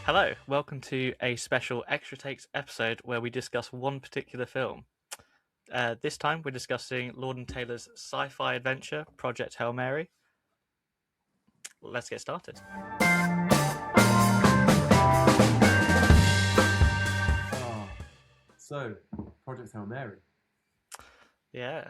Hello, welcome to a special Extra Takes episode where we discuss one particular film. This time we're discussing Lord and Taylor's sci-fi adventure, Project Hail Mary. Let's get started. So, Project Hail Mary. Yeah.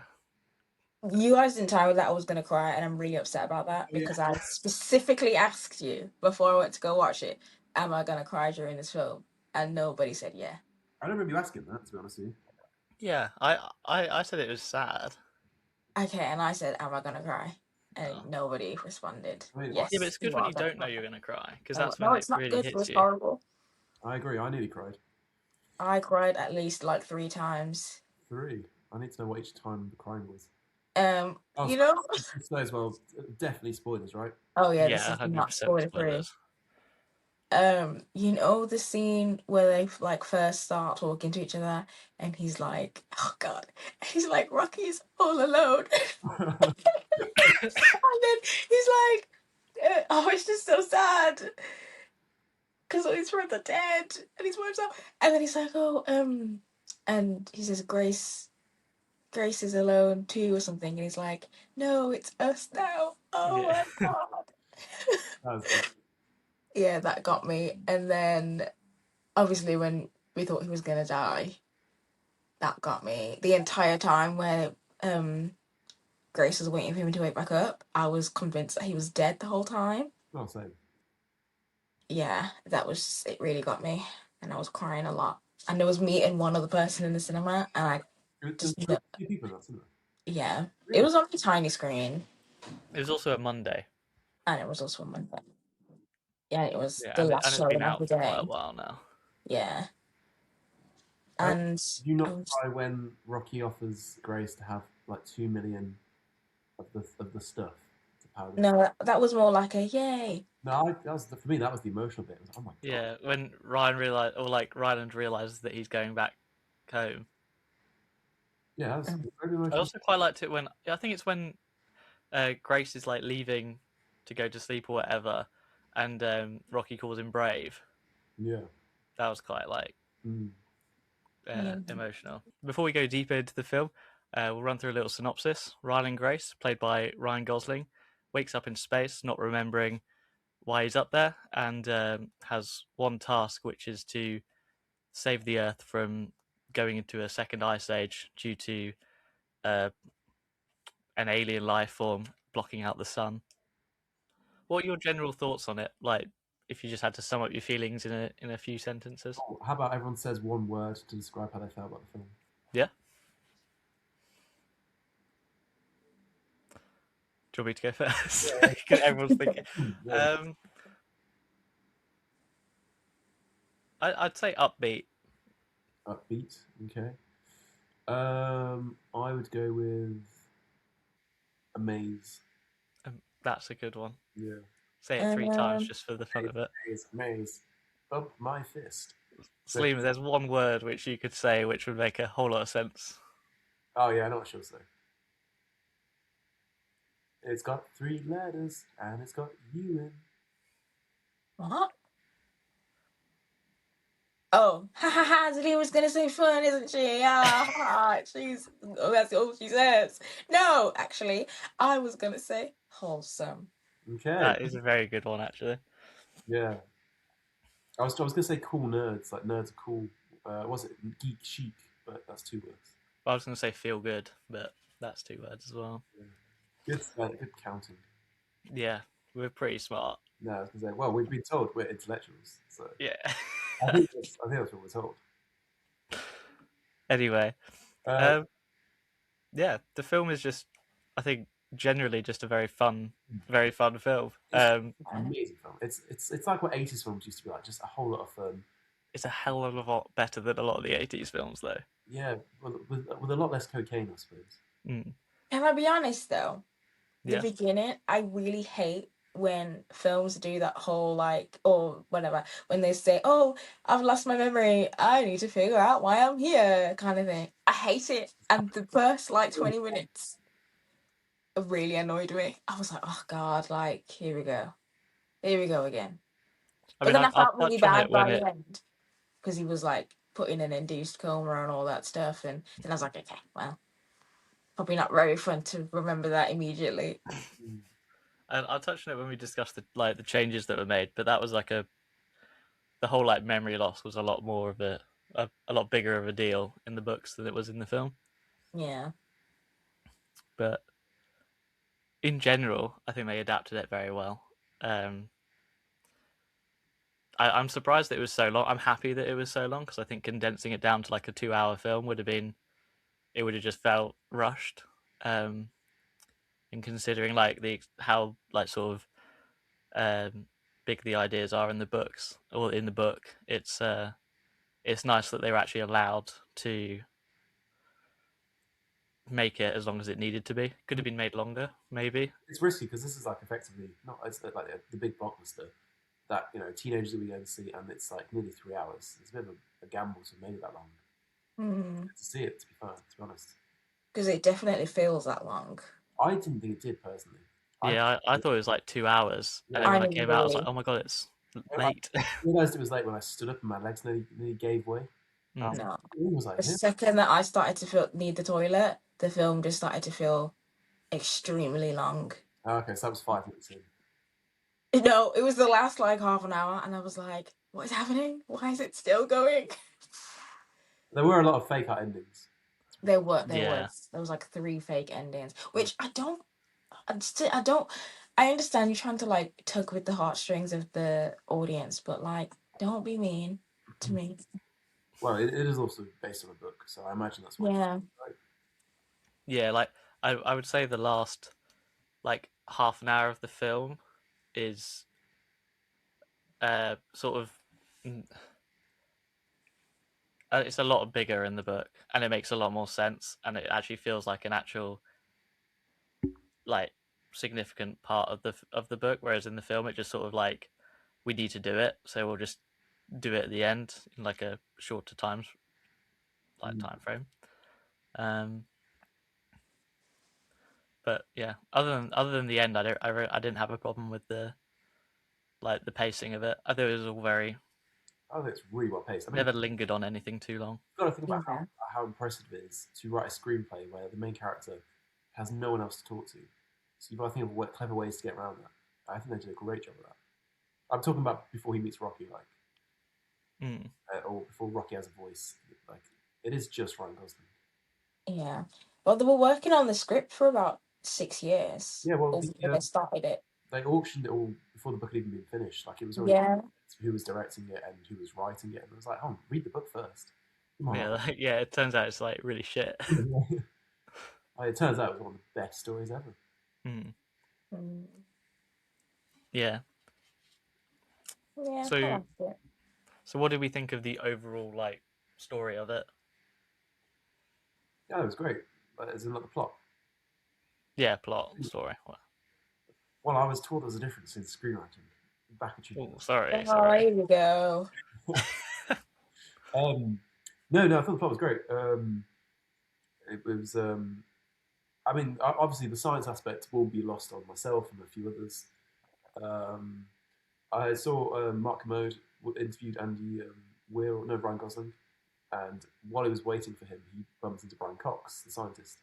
You guys didn't tell me that I was going to cry, and I'm really upset about that because I specifically asked you before I went to go watch it, am I going to cry during this film? And nobody said yeah. I don't remember you asking that, to be honest with you. Yeah, I said it was sad. Okay, and I said, am I going to cry? And nobody responded. I mean, Yes. Yeah, but it's good when you I'm gonna don't know cry. you're going to cry, because that's No, when it it's not really good. It hits was you. horrible. I agree, I nearly cried. I cried at least like 3 times. 3. I need to know what each time the crying was. You know? So as well, definitely spoilers, right? Oh yeah, Yeah, this is 100% not spoiler free. spoilers. You know the scene where they like first start talking to each other, and he's like, "Oh God," he's like, "Rocky's all alone," and then he's like, "Oh, it's just so sad because all his friends are dead, and he's by himself." And then he's like, "Oh, and he says, Grace is alone too, or something," and he's like, "No, it's us now." Oh Yeah. my God. That was good. Yeah, that got me. And then obviously when we thought he was gonna die, that got me. The entire time where Grace was waiting for him to wake back up, I was convinced that he was dead the whole time. Oh, same. Yeah, it really got me. And I was crying a lot. And there was me and one other person in the cinema, and I There's just, 2 people in that cinema. yeah. Really? It was on a tiny screen, It was also a Monday. and it was also on Monday. Yeah, it was Yeah, the and last it's been showing of out the for quite a day. while now. Yeah. Did And you I not was, cry when Rocky offers Grace to have like 2 million of the stuff to power them? no, that was more like a yay. No, for me that was the emotional bit. It was, oh my god. Yeah, when Ryland realizes that he's going back home. Yeah, that was very I emotional. also quite liked it when I think it's when Grace is like leaving to go to sleep or whatever, and Rocky calls him brave. Yeah. That was quite like Mm. emotional. Before we go deeper into the film, we'll run through a little synopsis. Ryland Grace, played by Ryan Gosling, wakes up in space, not remembering why he's up there, and has one task, which is to save the Earth from going into a second ice age due to uh, an alien life form blocking out the sun. What are your general thoughts on it? Like, if you just had to sum up your feelings in a few sentences. Oh, how about everyone says one word to describe how they felt about the film? Yeah. Do you want me to go first? Everyone's thinking. Yeah. I'd say upbeat. Upbeat. Okay. I would go with Amaze. That's a good one. Yeah. Say it 3 times Um, just for the fun of it. Amaze. Bump my fist. Salima, there's one word which you could say which would make a whole lot of sense. Oh yeah, I know what she'll say. It's got 3 letters and it's got you in. what? Oh, ha ha ha! Zalina was gonna say fun, isn't she? Ah, that's all she says. No, actually, I was gonna say wholesome. Okay. That is a very good one, actually. Yeah. I was gonna say cool nerds, like nerds are cool. Was it geek chic? But that's 2 words. I was going to say feel good, but that's 2 words as well. Yeah. Good counting. Yeah, we're pretty smart. No, I was gonna say, well, we've been told we're intellectuals, so Yeah. I think that's what we're told. Anyway, Uh, yeah, the film is just, I think, generally just a very fun film. It's amazing film. It's like what 80s films used to be like, just a whole lot of fun. It's a hell of a lot better than a lot of the 80s films, though. Yeah, with a lot less cocaine, I suppose. Mm. Can I be honest though? The Yeah. beginning, I really hate when films do that whole like, or whatever, when they say, "Oh, I've lost my memory. I need to figure out why I'm here," kind of thing. I hate it. And the first like 20 minutes really annoyed me. I was like, "Oh God, like here we go again." I But mean, then I I'll felt really touch on bad it when by it. the end because he was like put in an induced coma and all that stuff, and then I was like, okay, well, probably not very fun to remember that immediately. Mm. And I'll touch on it when we discuss the changes that were made. But that was like the whole like memory loss was a lot more of a lot bigger of a deal in the books than it was in the film. Yeah. But in general, I think they adapted it very well. Um, I'm surprised that it was so long. I'm happy that it was so long because I think condensing it down to like a 2 hour film would have just felt rushed. Um, and considering like how like sort of big the ideas are in the books or in the book, it's nice that they were actually allowed to make it as long as it needed to be. Could have been made longer, maybe. It's risky because this is like effectively not it's like the big blockbuster that teenagers will be going to see, and it's like nearly 3 hours. It's a bit of a gamble to make it that long. To see it, to be fair, to be honest. Because it definitely feels that long. I didn't think it did personally. Yeah, I thought it was like 2 hours, and then Yeah, when I I came out, I was like, really "Oh my god, it's I late." realized it was late when I stood up and my legs nearly gave way. I was Mm. like, no. it was like, The second that I started to feel need the toilet, the film just started to feel extremely long. okay, so that was 5 minutes in. No, it was the last like half an hour, and I was like, "What is happening? Why is it still going?" There were a lot of fake out endings. There Yeah, was like 3 fake endings, which I don't. I understand you're trying to like tug with the heartstrings of the audience, but like, don't be mean to me. Well, it is also based on a book, so I imagine that's why. Yeah, yeah. Like I would say the last like half an hour of the film is sort of mm, it's a lot bigger in the book, and it makes a lot more sense, and it actually feels like an actual like significant part of the book. Whereas in the film, it just sort of like we need to do it, so we'll just do it at the end in like a shorter time frame. Um, but yeah, other than the end, I didn't have a problem with the pacing of it. I thought it was all very I think it's really well paced. I mean, never lingered on anything too long. you've got to think about yeah, how impressive it is to write a screenplay where the main character has no one else to talk to. So you've got to think of clever ways to get around that. I think they did a great job of that. I'm talking about before he meets Rocky, like, Mm. or before Rocky has a voice. Like, it is just Ryan Gosling. yeah. Well, they were working on the script for about 6 years. Yeah, well, Before they started it. they auctioned it all before the book had even been finished. Like, it was already Yeah, who was directing it and who was writing it. And it was like, oh, read the book first. Come Yeah, on. yeah. It turns out it's like really shit. It turns out it was one of the best stories ever. Mm. mm, Yeah. yeah, I So, liked it. so what did we think of the overall like story of it? Yeah, it was great. But as in, like, the plot. Yeah, plot story. Well, I was told there was a difference in screenwriting. Back at you. Oh, sorry, Oh, sorry. here we go. No, I thought the plot was great. It was. I mean, obviously, the science aspect will be lost on myself and a few others. Um, I saw Mark Kermode interviewed Andy Weir, no, Ryan Gosling, and while he was waiting for him, he bumped into Brian Cox, the scientist,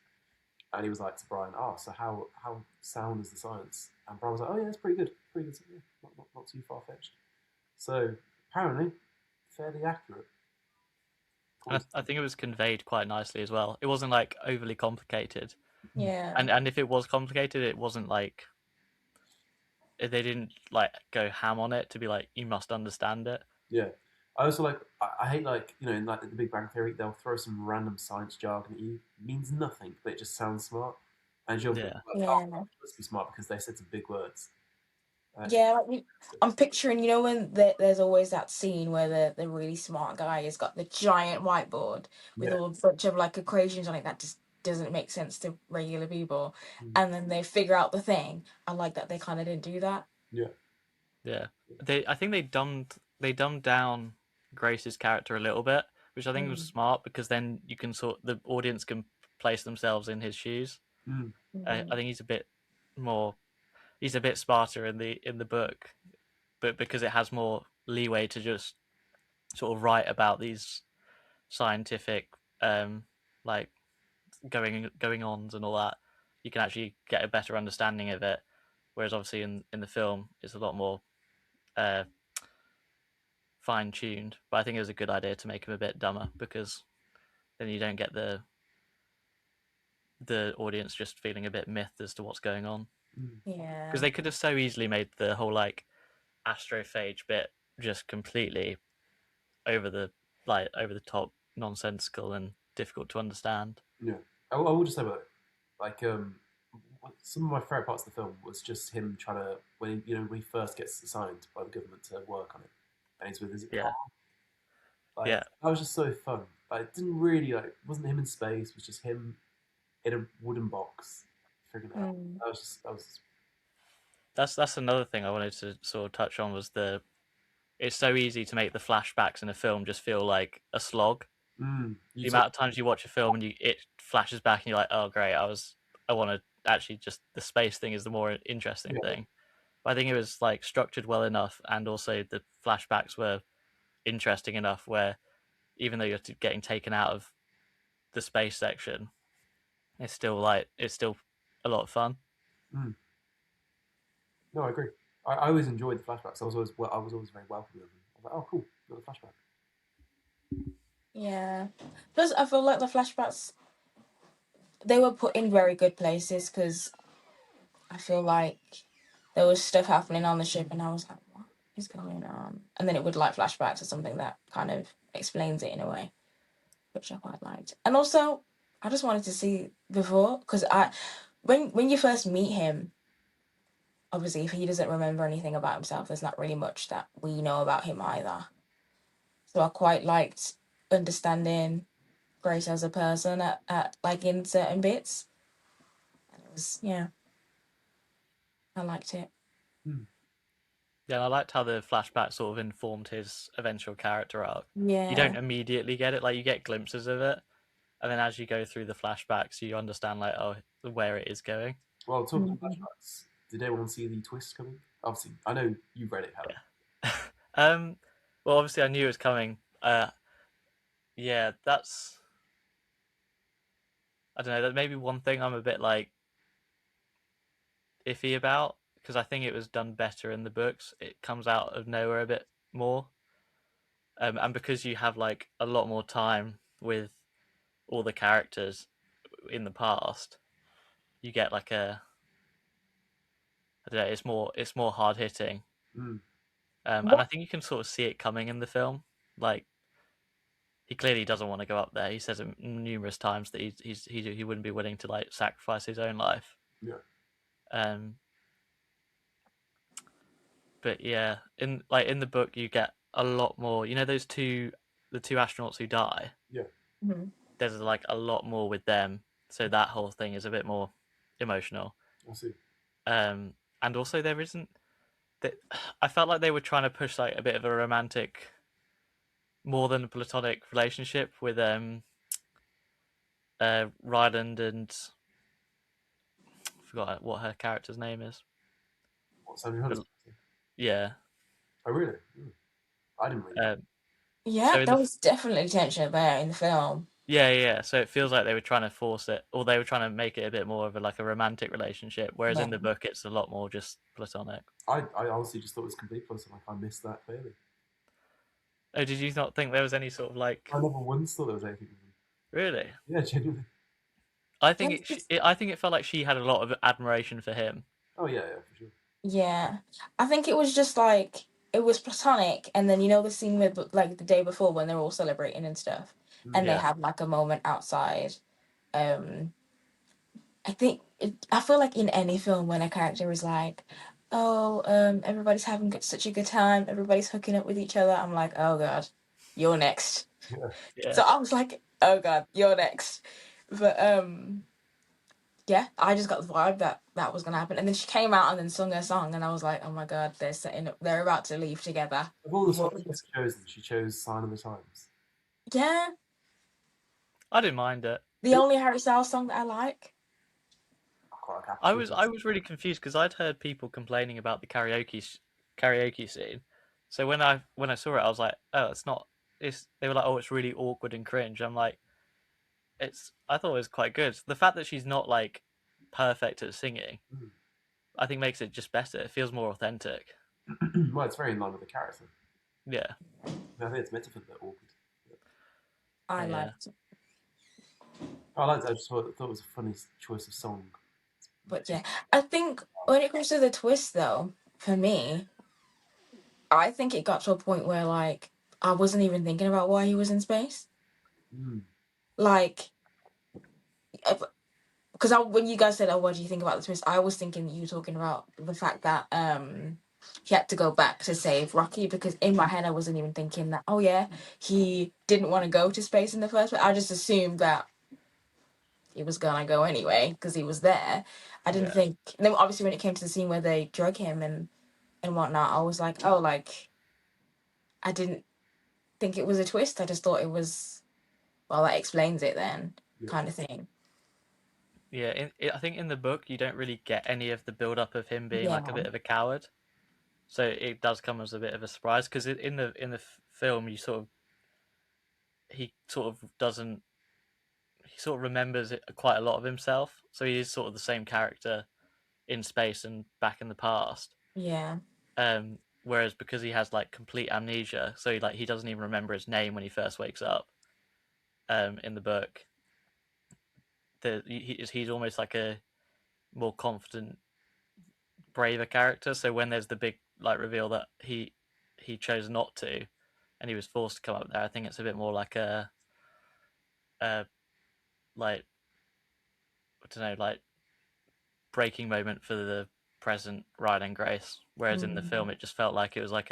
and he was like to Brian, "Ah, so how sound is the science?" And Brian was like, "Oh yeah, it's pretty good, pretty good, yeah, not too far fetched." So apparently, fairly accurate. I think it was conveyed quite nicely as well. It wasn't like overly complicated, Yeah, and if it was complicated, it wasn't like they didn't like go ham on it to be like you must understand it. Yeah. I also like. I hate, like, in like the Big Bang Theory, they'll throw some random science jargon at you. It means nothing, but it just sounds smart, and you'll think, Yeah, like, oh, yeah. it must be smart because they said some big words. Yeah, like I'm picturing, when there's always that scene where the really smart guy has got the giant whiteboard with Yeah. all a bunch of like equations on it that just doesn't make sense to regular people, and then they figure out the thing. I like that they kind of didn't do that. Yeah. yeah. I think they dumbed down Grace's character a little bit, which I think was Mm, smart because then you can the audience can place themselves in his shoes. Mm. I think he's a bit smarter in the book, but because it has more leeway to just sort of write about these scientific like going ons and all that. You can actually get a better understanding of it. Whereas obviously in the film, it's a lot more fine tuned. But I think it was a good idea to make him a bit dumber, because then you don't get the audience just feeling a bit miffed as to what's going on. Yeah. Because they could have so easily made the whole like astrophage bit just completely over the top, nonsensical and difficult to understand. Yeah, I will just say about it, like some of my favorite parts of the film was just him trying to when he first gets assigned by the government to work on it, and he's with his Yeah. car. Like, Yeah. that was just so fun. Like, it didn't really wasn't him in space. It was just him in a wooden box figuring it out. That was That's another thing I wanted to sort of touch on, was it's so easy to make the flashbacks in a film just feel like a slog. The amount of times you watch a film and it flashes back and you're like, oh great, I want to actually just, the space thing is the more interesting thing. But I think it was like structured well enough, and also the flashbacks were interesting enough where even though you're getting taken out of the space section, it's still a lot of fun. No, I agree. I always enjoyed the flashbacks. I was always very welcome with them. I was like, oh cool, got the flashback. Yeah. Plus, I feel like the flashbacks, they were put in very good places, because I feel like there was stuff happening on the ship and I was like, what is going on? And then it would like flashback to something that kind of explains it in a way, which I quite liked. And also, I just wanted to see before, because when you first meet him, obviously if he doesn't remember anything about himself, there's not really much that we know about him either. So I quite liked understanding Grace as a person at like in certain bits. And it was, yeah, I liked it. Yeah, I liked how the flashback sort of informed his eventual character arc. Yeah. You don't immediately get it, like you get glimpses of it, and then as you go through the flashbacks, you understand like, oh, where it is going. Well, talking of flashbacks, did anyone see the twist coming? Obviously, I know you've read it, Helen. Yeah. Well, obviously I knew it was coming. Yeah, that's, I don't know, that maybe one thing I'm a bit like iffy about, because I think it was done better in the books. It comes out of nowhere a bit more. And because you have like a lot more time with all the characters in the past, you get like I don't know, it's more hard hitting. And I think you can sort of see it coming in the film. Like, he clearly doesn't want to go up there. He says it numerous times that he wouldn't be willing to like sacrifice his own life. Yeah. But yeah, in the book you get a lot more. You know the two astronauts who die. Yeah. Mm-hmm. There's like a lot more with them, so that whole thing is a bit more emotional. I see. And also there isn't. I felt like they were trying to push like a bit of a romantic, more than a platonic relationship with Ryland and I forgot what her character's name is. What, Sandra Hudson? Yeah. Oh really? I didn't read. Yeah, so there was definitely tension there in the film. Yeah. So it feels like they were trying to force it, or they were trying to make it a bit more of a romantic relationship, whereas in the book it's a lot more just platonic. I honestly just thought it was complete platonic. I missed that clearly. Oh, did you not think there was any sort of like? I never once thought there was anything. Really? Yeah, genuinely. I think it felt like she had a lot of admiration for him. Oh yeah, for sure. Yeah, I think it was just like it was platonic, and then the scene with like the day before when they're all celebrating and stuff, and they have like a moment outside. I feel like in any film when a character is like, oh, everybody's having such a good time, everybody's hooking up with each other, I'm like, oh god, you're next. Yeah. So I was like, oh god, you're next. But yeah, I just got the vibe that was gonna happen, and then she came out and then sung her song, and I was like, oh my god, they're setting up, they're about to leave together. Of all the songs she chosen, she chose "Sign of the Times." Yeah, I didn't mind it. The only Harry Styles song that I like. I was really confused because I'd heard people complaining about the karaoke scene, So when I saw it, I was like, oh, it's not. It's they were like, oh, it's really awkward and cringe. I'm like, I thought it was quite good. The fact that she's not like perfect at singing, Mm. I think makes it just better. It feels more authentic. Well, it's very in line with the character. Yeah. I think it's meant to feel a bit awkward. I Yeah. liked it. I liked it. I just thought it was a funny choice of song. But yeah, I think when it comes to the twist, though, for me, I think it got to a point where like I wasn't even thinking about why he was in space. Mm. Like, because when you guys said, "Oh, what do you think about the twist?" I was thinking you were talking about the fact that he had to go back to save Rocky. Because in my head, I wasn't even thinking that. Oh yeah, he didn't want to go to space in the first place. I just assumed that he was gonna go anyway because he was there. I didn't Yeah. think. And then obviously when it came to the scene where they drug him and whatnot, I was like, oh, like I didn't think it was a twist. I just thought it was, well, that explains it then, Yeah. kind of thing. Yeah, I think in the book you don't really get any of the build up of him being like a Yeah. bit of a coward. So it does come as a bit of a surprise because in the film he sort of doesn't he sort of remembers quite a lot of himself. So he is sort of the same character in space and back in the past. Yeah. Whereas because he has like complete amnesia, so he doesn't even remember his name when he first wakes up. In the book, he's almost like a more confident, braver character. So when there's the big like reveal that he chose not to, and he was forced to come up there, I think it's a bit more like a like I don't know, like breaking moment for the present Ryan and Grace. Whereas in the film, it just felt like it was like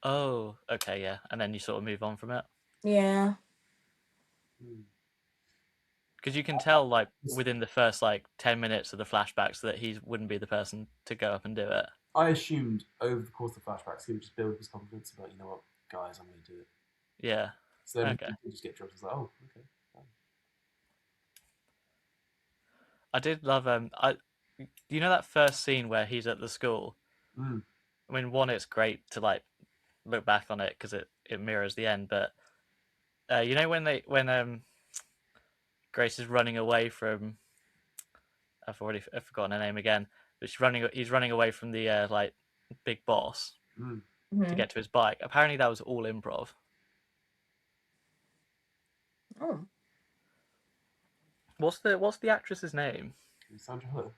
oh, okay, yeah, and then you sort of move on from it. Yeah. Mm. Because you can tell like within the first like 10 minutes of the flashbacks that he wouldn't be the person to go up and do it. I assumed over the course of the flashbacks he would just build his confidence about, you know what, guys, I'm going to do it. Yeah. So then Okay. he just get drugged. I was like, oh, okay. Fine. I did love you know that first scene where he's at the school. Mm. I mean, one, it's great to like look back on it because it mirrors the end. But you know when Grace is running away from I've forgotten her name again, but he's running away from the like big boss Mm. to get to his bike. Apparently, that was all improv. Oh. What's the actress's name? Sandra Hüller,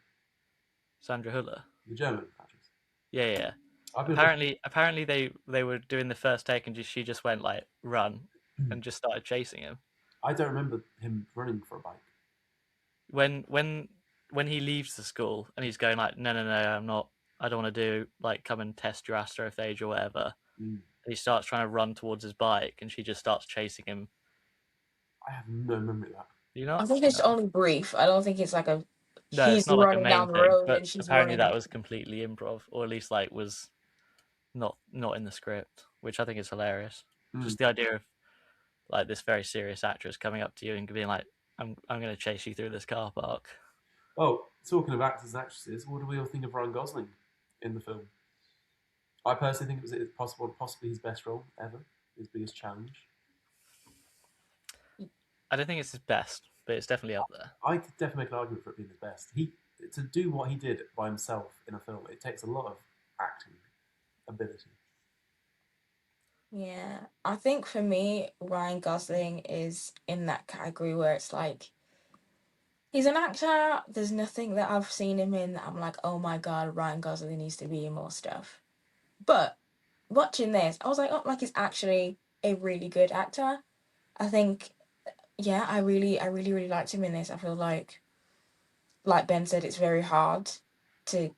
Sandra Hüller. the German actress. Yeah. I've been Apparently they were doing the first take and she just went like run and just started chasing him. I don't remember him running for a bike. When he leaves the school and he's going like no, I'm not, I don't want to do like come and test your astrophage or whatever. Mm. And he starts trying to run towards his bike and she just starts chasing him. I have no memory of that. Do you not? I think it's No. only brief. I don't think it's like No, he's it's not like a running main down the thing, road but and she's apparently running. that was completely improv, or at least like was not in the script, which I think is hilarious. Mm. Just the idea of like this very serious actress coming up to you and being like, I'm going to chase you through this car park. Well, talking of actors and actresses, what do we all think of Ryan Gosling in the film? I personally think it was possibly his best role ever, his biggest challenge. I don't think it's his best, but it's definitely up there. I could definitely make an argument for it being his best. To do what he did by himself in a film, it takes a lot of acting ability. Yeah, I think for me, Ryan Gosling is in that category where it's like he's an actor. There's nothing that I've seen him in that I'm like, oh my god, Ryan Gosling needs to be in more stuff. But watching this, I was like, oh, like he's actually a really good actor. I think, yeah, I really liked him in this. I feel like Ben said, it's very hard to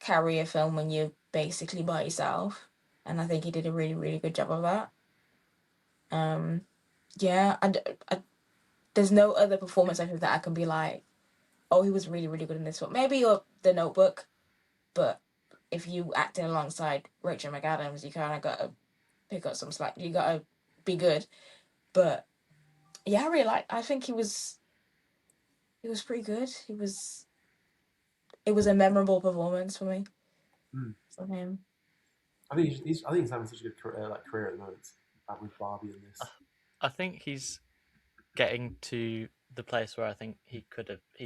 carry a film when you're basically by yourself, and I think he did a really good job of that. Yeah, there's no other performance I think that I can be like, oh, he was really good in this one. Maybe The Notebook, but if you acting alongside Rachel McAdams, you kind of gotta pick up some slack. You gotta be good. But yeah, I really like. I think he was pretty good. It was a memorable performance for me Mm. from him. I think I think he's having such a good career at the moment, with Barbie and this. I think he's getting to the place where I think he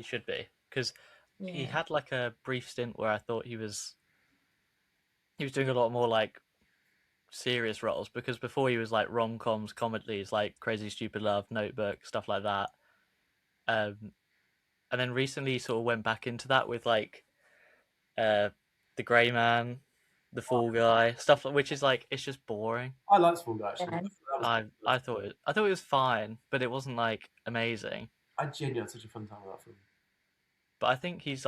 should be, because he Yeah. had like a brief stint where I thought he was doing a lot more like serious roles, because before he was like rom-coms, comedies like Crazy Stupid Love, Notebook, stuff like that. Um, and then recently he sort of went back into that with like The Grey Man, The Fall Guy, stuff which is like it's just boring. I liked Fall Guy actually. Yeah. That was I good. I thought it was fine, but it wasn't like amazing. I genuinely had such a fun time with that film. But I think he's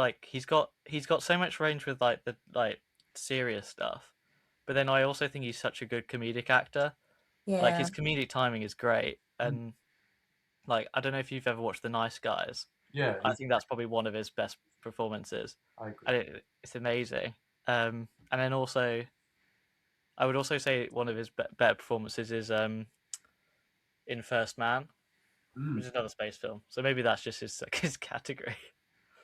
got so much range with like the like serious stuff. But then I also think he's such a good comedic actor. Like Yeah. his comedic timing is great, and like I don't know if you've ever watched The Nice Guys. Yeah, I think that's probably one of his best performances, I agree. and it's amazing. And then also, I would also say one of his better performances is in First Man, which is another space film. So maybe that's just his category.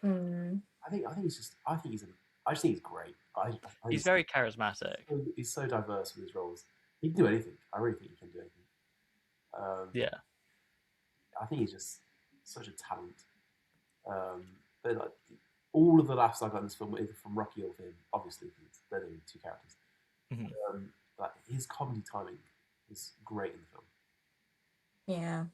Mm. I just think he's great. He's very charismatic. He's so diverse with his roles. He can do anything. I really think he can do anything. Yeah. I think he's just such a talent. But like all of the laughs I got in this film were either from Rocky or him. Obviously, they're the only two characters. Mhm. Like his comedy timing is great in the film. Yeah.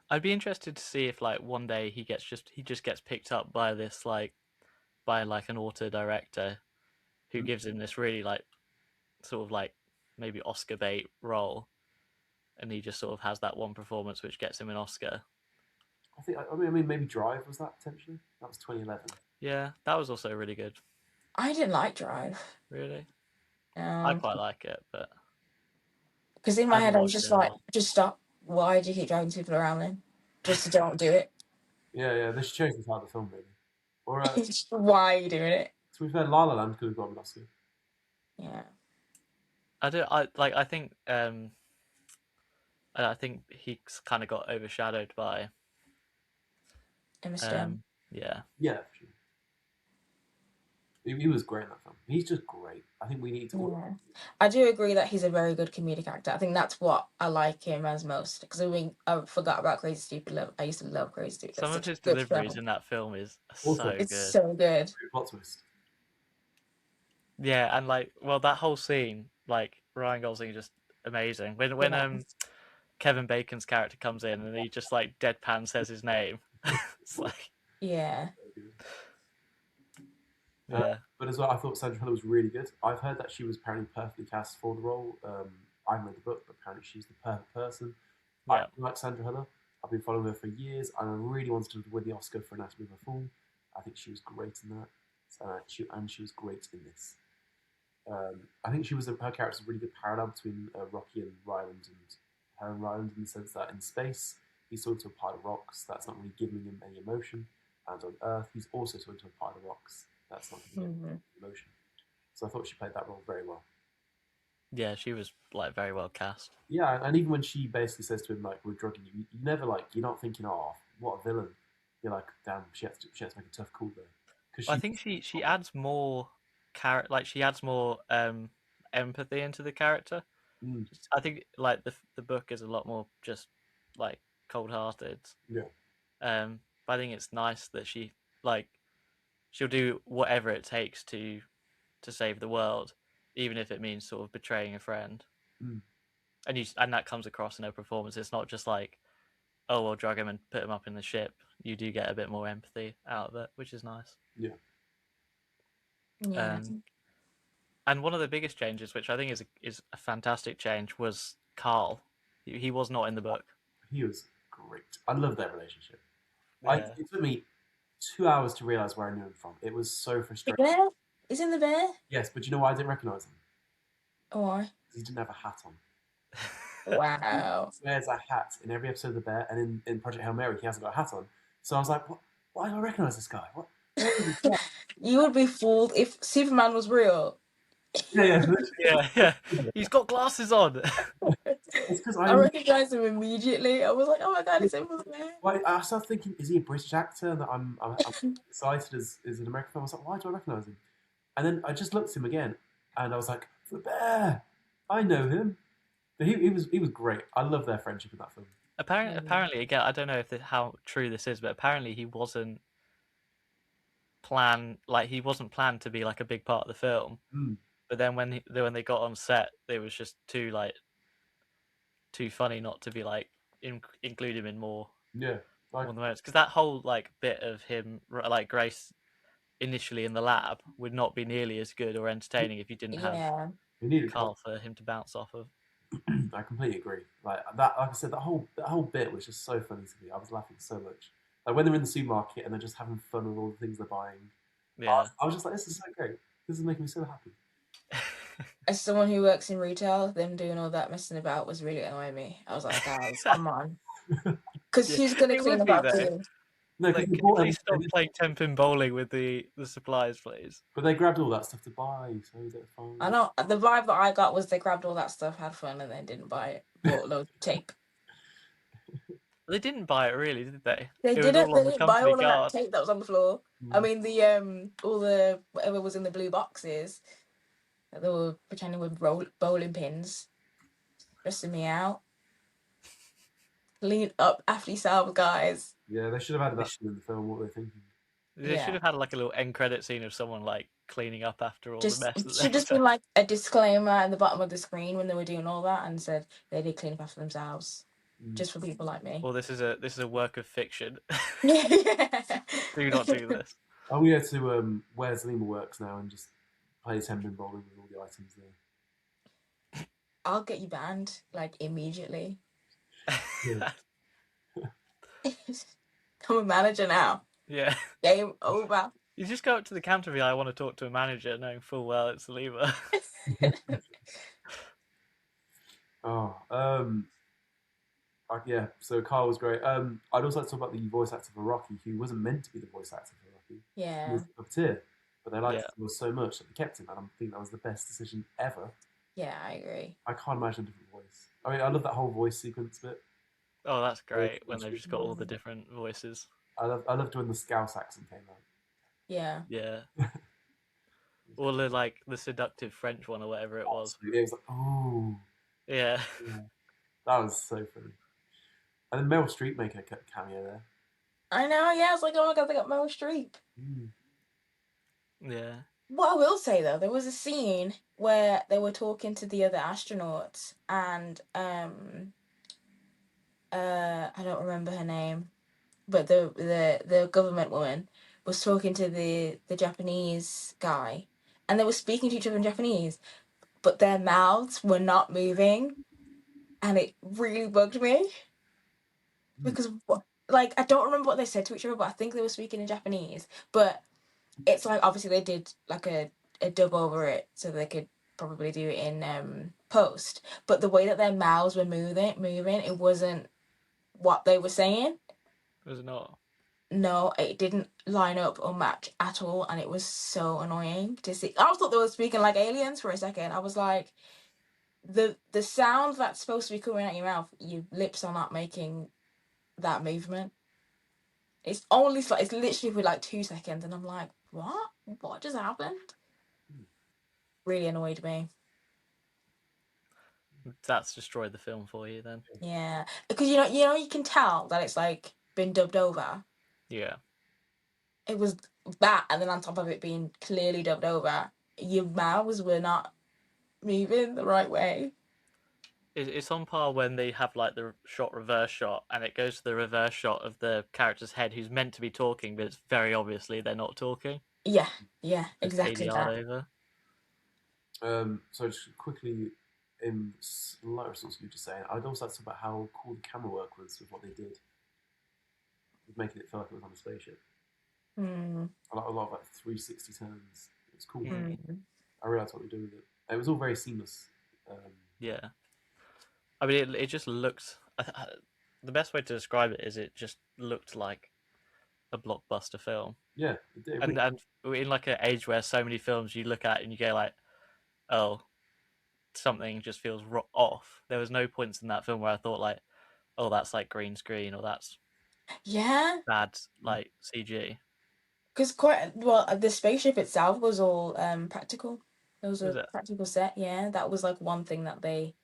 I'd be interested to see if like one day he just gets picked up by this like by like an auto director who gives him this really like sort of like maybe Oscar bait role, and he just sort of has that one performance which gets him an Oscar. I mean, maybe Drive was that potentially. That was 2011. Yeah, that was also really good. I didn't like Drive. Really, I quite like it, but because in I my haven't head I was watched it just in a like, while. just stop. Why do you keep driving people around then? Just don't do it. Yeah. They should change this out of the film maybe. Or Why are you doing it? to be fair, La La Land could have got an Oscar. Yeah. I think he's kind of got overshadowed by Emma Stone. yeah. Yeah, for sure. He was great in that film. He's just great. I think we need to. Yeah. I do agree that he's a very good comedic actor. I think that's what I like him as most. Because I forgot about Crazy Stupid Love. I used to love Crazy Stupid. Some of Such a his good deliveries film. in that film is Also, so It's good. so good. Plot twist. Yeah, and like, well, that whole scene, like Ryan Gosling is just amazing. When Yeah. Kevin Bacon's character comes in and he just like deadpan says his name, it's like Yeah. yeah. But as well, I thought Sandra Hüller was really good. I've heard that she was apparently perfectly cast for the role. I haven't read the book, but apparently she's the perfect person. Yeah. I like Sandra Hüller. I've been following her for years, and I really wanted to win the Oscar for Anatomy of a Fall. I think she was great in that, she was great in this. I think her character was a really good parallel between Rocky and Ryland and her and Ryland, in the sense that in space he's talking to a pile of rocks that's not really giving him any emotion, and on Earth he's also talking to a pile of rocks that's not giving him any emotion. So I thought she played that role very well. Yeah, she was like very well cast. Yeah, and even when she basically says to him like, "We're drugging you," you never like, you're not thinking, "Oh, what a villain." You're like, "Damn, she has to make a tough call there." Because I think she adds more she adds more empathy into the character. I think like the book is a lot more just like cold-hearted. Yeah. But I think it's nice that she'll do whatever it takes to save the world, even if it means sort of betraying a friend. And that comes across in her performance. It's not just like, oh, we'll drug him and put him up in the ship. You do get a bit more empathy out of it, which is nice. Yeah. Yeah. And one of the biggest changes, which I think is a fantastic change, was Carl. He was not in the book. He was great. I love their relationship. Yeah. It took me 2 hours to realize where I knew him from. It was so The frustrating. bear? Is in the bear? Yes, but you know why I didn't recognize him? Why? Because he didn't have a hat on. Wow. He wears a hat in every episode of The Bear, and in Project Hail Mary, he hasn't got a hat on. So I was like, what? Why do I recognize this guy? What? You would be fooled if Superman was real. Yeah. He's got glasses on. It's because I recognized him immediately. I was like, oh my god, it's him from the bear. Well, I started thinking, is he a British actor? And that I'm excited as an American film. I was like, why do I recognize him? And then I just looked at him again, and I was like, the bear, I know him. But he was great. I love their friendship in that film. Apparently, again, I don't know if how true this is, but apparently he wasn't planned to be like a big part of the film. Mm. But then when they got on set, it was just too funny not to be like include him in more Yeah, like on the moments, because that whole like bit of him like Grace initially in the lab would not be nearly as good or entertaining if you didn't have Yeah. we needed. Carl for him to bounce off of. I completely agree. Like that, like I said, that whole bit was just so funny to me. I was laughing so much. Like when they're in the supermarket and they're just having fun with all the things they're buying. Yeah. I was just like, this is so great. This is making me so happy. As someone who works in retail, them doing all that messing about was really annoying me. I was like, guys, come on. Because Yeah, who's going to it clean would up be after though. you? No, Like, can you please stop playing 10-pin bowling with the supplies, please? But they grabbed all that stuff to buy, so they're fine. I know the vibe that I got was they grabbed all that stuff, had fun, and then didn't buy it. Bought loads of tape. They didn't buy it really, did they? They It was didn't. all They on the didn't buy company all of that card. tape that was on the floor. I mean, the all the whatever was in the blue boxes that they were pretending were bowling pins, stressing me out. Lean up after yourselves, guys. Yeah, they should have added that in the film. What were they thinking? They should have had like a little end credit scene of someone like cleaning up after all the mess that Should just been like a disclaimer at the bottom of the screen when they were doing all that and said they did clean up after themselves. Just for people like me. Well, this is a work of fiction. Yeah. Do not do this. I'm going to go to Where's Lima Works now and just play 10-pin bowling with all the items there. I'll get you banned, like, immediately. Yeah. I'm a manager now. Yeah. Game over. You just go up to the counter and be like, I want to talk to a manager, knowing full well it's Lima. Yeah, so Carl was great. I'd also like to talk about the voice actor for Rocky, who wasn't meant to be the voice actor for Rocky. Yeah. He was a puppeteer, but they liked him so much that they kept him, and I think that was the best decision ever. Yeah, I agree. I can't imagine a different voice. I mean, I love that whole voice sequence bit. Oh, that's great when they've just got all the different voices. I loved when the Scouse accent came out. Yeah. Yeah. Or the seductive French one or whatever it was. It was like, oh. Yeah. That was so funny. And then Meryl Streep make a cameo there. I know, yeah. It's like, oh my god, they got Meryl Streep. Yeah. What I will say though, there was a scene where they were talking to the other astronauts, and I don't remember her name, but the government woman was talking to the Japanese guy, and they were speaking to each other in Japanese, but their mouths were not moving, and it really bugged me because like I don't remember what they said to each other, but I think they were speaking in Japanese. But it's like obviously they did like a dub over it so they could probably do it in post. But the way that their mouths were moving, it wasn't what they were saying. Was it not? No, it didn't line up or match at all, and it was so annoying to see. I thought they were speaking like aliens for a second. I was like, the sound that's supposed to be coming out your mouth, your lips are not making that movement. It's only it's literally for like 2 seconds, and I'm like, what just happened? Really annoyed me. That's destroyed the film for you then. Yeah, because you can tell that it's like been dubbed over. Yeah. It was that, and then on top of it being clearly dubbed over, your mouths were not moving the right way. It's on par when they have like the reverse shot, and it goes to the reverse shot of the character's head who's meant to be talking, but it's very obviously they're not talking. Yeah, exactly that. Over. So just quickly, in light response to you just saying, I'd also like to talk about how cool the camera work was with what they did, with making it feel like it was on a spaceship. A lot of like 360 turns. It was cool. I realised what we were doing with it. It was all very seamless. Yeah. I mean, it just looked. The best way to describe it is it just looked like a blockbuster film. Yeah, it did. And in like an age where so many films you look at and you go like, oh, something just feels off. There was no points in that film where I thought like, oh, that's like green screen or that's bad like CG. Because the spaceship itself was all practical. There was Was a it? practical set, yeah. That was like one thing that they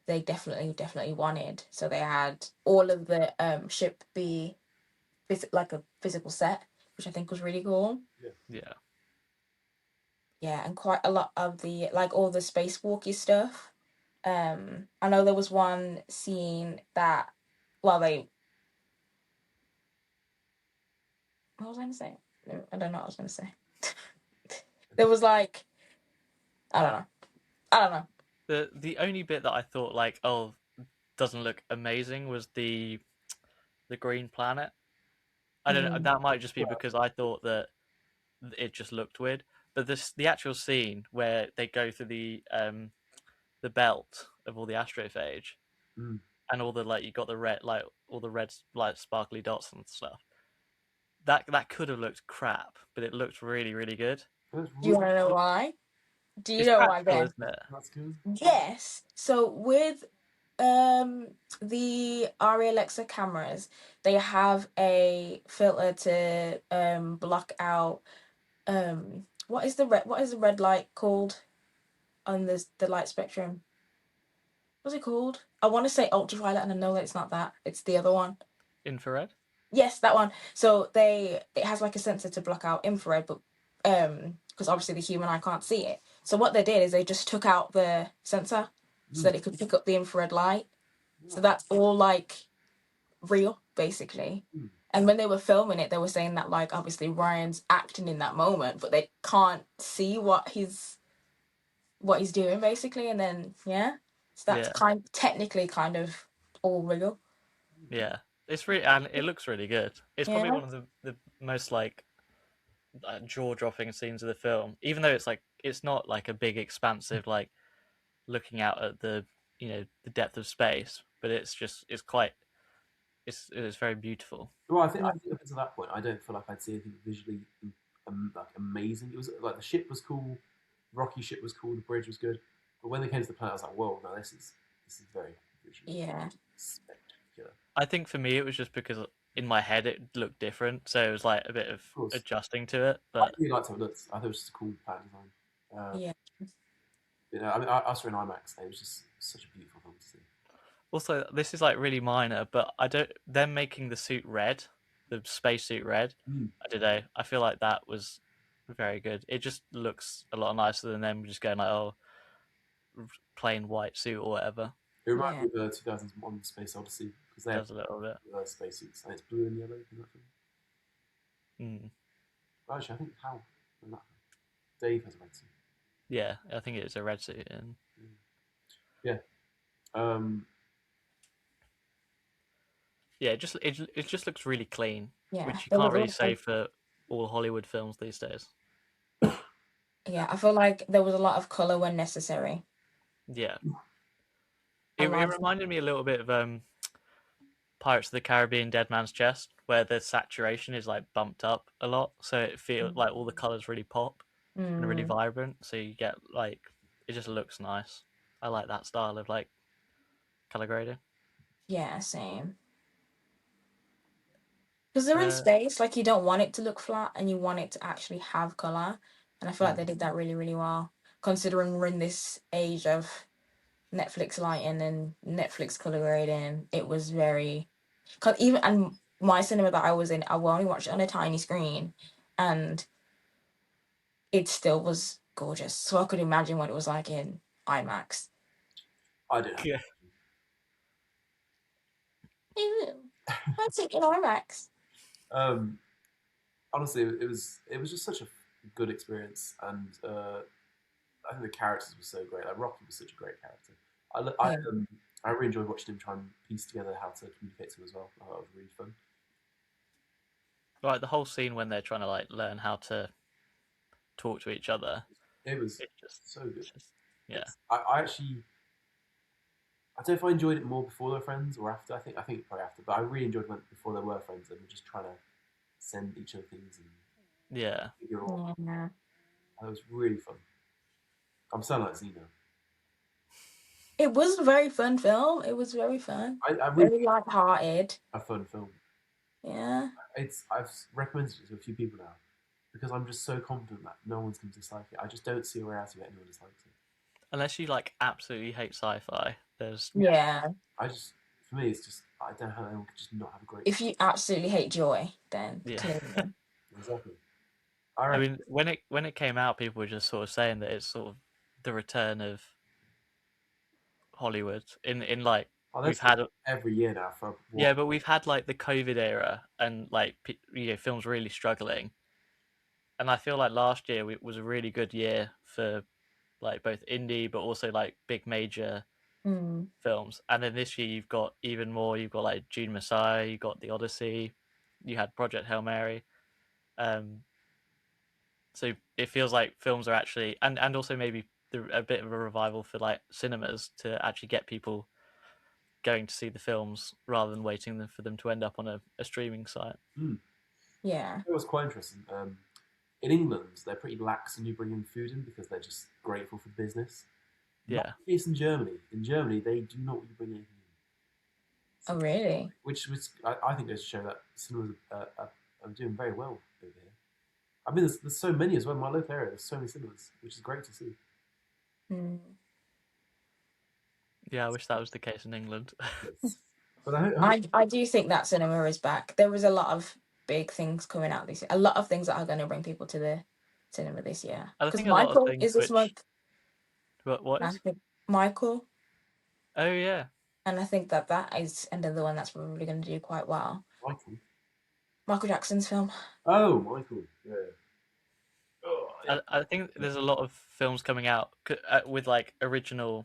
definitely wanted. So they had all of the ship be like a physical set, which I think was really cool. Yeah. Yeah, and quite a lot of the like all the spacewalky stuff. I know there was one scene that, well, they, what was I gonna say? I don't know what I was gonna say. There was like, I don't know. I don't know. The only bit that I thought like, oh, doesn't look amazing was the green planet. I don't know. Mm. That might just be because I thought that it just looked weird. But the actual scene where they go through the belt of all the astrophage Mm. and all the like, you got the red, like all the red like sparkly dots and stuff. That could have looked crap, but it looked really really good. That's Do you really want to know why? Do you It's know why practical, then? isn't it? that's good. Yes. So with um the Arri Alexa cameras, they have a filter to block out what is the red light called on the light spectrum? What's it called? I want to say ultraviolet, and I know that it's not that. It's the other one. Infrared. Yes, that one. So it has like a sensor to block out infrared, but because obviously the human eye can't see it. So what they did is they just took out the sensor so that it could pick up the infrared light. So that's all like real, basically. Mm. And when they were filming it, they were saying that like obviously Ryan's acting in that moment, but they can't see what he's doing basically. And then yeah, so that's Yeah, technically kind of all real. yeah. It's really, and it looks really good. It's probably Yeah. one of the most like jaw dropping scenes of the film, even though it's like it's not like a big expansive like looking out at the the depth of space, but it's quite it's very beautiful. Well, I think up until that point, I don't feel like I'd see anything visually like amazing. It was like the ship was cool, Rocky ship was cool, the bridge was good, but when they came to the planet, I was like, whoa, no, this is very visually Yeah. spectacular. I think for me it was just because in my head it looked different, so it was like a bit of Of course, adjusting to it. I But really liked how it looked. I thought it was just a cool planet design. Yeah. I mean, I saw it in IMAX. And it was just such a beautiful film to see. also, this is like really minor, but I don't. Them making the suit red, the spacesuit red. Mm. I don't know. I feel like that was very good. It just looks a lot nicer than them just going like, oh, plain white suit or whatever. It reminds Yeah. me of 2001: Space Odyssey because they have Does a little bit. spacesuits and it's blue and yellow in that film. Mm. Actually, I think Hal in that Dave has a red suit. Yeah, I think it's a red suit. And Yeah. yeah, it just looks really clean, Yeah. which you There can't was really also, say for all Hollywood films these days. yeah, I feel like there was a lot of color when necessary. Yeah, I it like reminded me a little bit of Pirates of the Caribbean: Dead Man's Chest, where the saturation is like bumped up a lot, so it feels like all the colors really pop and are really vibrant. So you get like it just looks nice. I like that style of like color grading. yeah, same. Because they're in Uh, space, like you don't want it to look flat and you want it to actually have color. And I feel like they did that really, really well. Considering we're in this age of Netflix lighting and Netflix color grading, it was very. Cause even and my cinema that I was in, I only watched it on a tiny screen, and it still was gorgeous. So I could imagine what it was like in IMAX. I do. yeah, Ew, that's it in IMAX. Honestly, it was just such a good experience, and I think the characters were so great. Like Rocky was such a great character. Yeah. I really enjoyed watching him try and piece together how to communicate to him as well. I thought it was really fun. like the whole scene when they're trying to like learn how to talk to each other. It was It just, so good. yeah, I actually I don't know if I enjoyed it more before they were friends or after. I think probably after, but I really enjoyed when before they were friends and were just trying to send each other things and yeah. figure it out. Yeah. That was really fun. I'm sounding like Zeno. It was a very fun film. It was very fun. I really Very light-hearted. a fun film. Yeah. I've recommended it to a few people now, because I'm just so confident that no one's going to dislike it. I just don't see a way out of it anyone dislikes it. Unless you like absolutely hate sci-fi, there's Yeah. For me, it's just I don't know how anyone could just not have a great. If you absolutely hate joy, then yeah. clearly. Exactly. I mean, when it came out, people were just sort of saying that it's sort of the return of Hollywood in like we've had every year now for yeah, but we've had like the COVID era and like films really struggling, and I feel like last year was a really good year for like both indie but also like big major films, and then this year you've got even more. You've got like Dune Messiah, you got The Odyssey, you had Project Hail Mary. So it feels like films are actually, and also maybe a bit of a revival for like cinemas to actually get people going to see the films rather than waiting for them to end up on a streaming site. Yeah. It was quite interesting. In England, they're pretty lax when you bring in food in because they're just grateful for business. Yeah. Not the case in Germany. In Germany, they do not want you bring anything in. Oh, really? Which I think goes to show that cinemas are doing very well over here. I mean, there's so many as well in my local area. There's so many cinemas, which is great to see. Yeah, I wish that was the case in England. Yes. But I do think that cinema is back. There was a lot of big things coming out this year. A lot of things that are going to bring people to the cinema this year. I Because think a lot of Michael things is this month. What is? Michael. Oh yeah. And I think that is another one that's probably going to do quite well. Michael Jackson's film. Oh, Michael. Yeah. I think there's a lot of films coming out with like original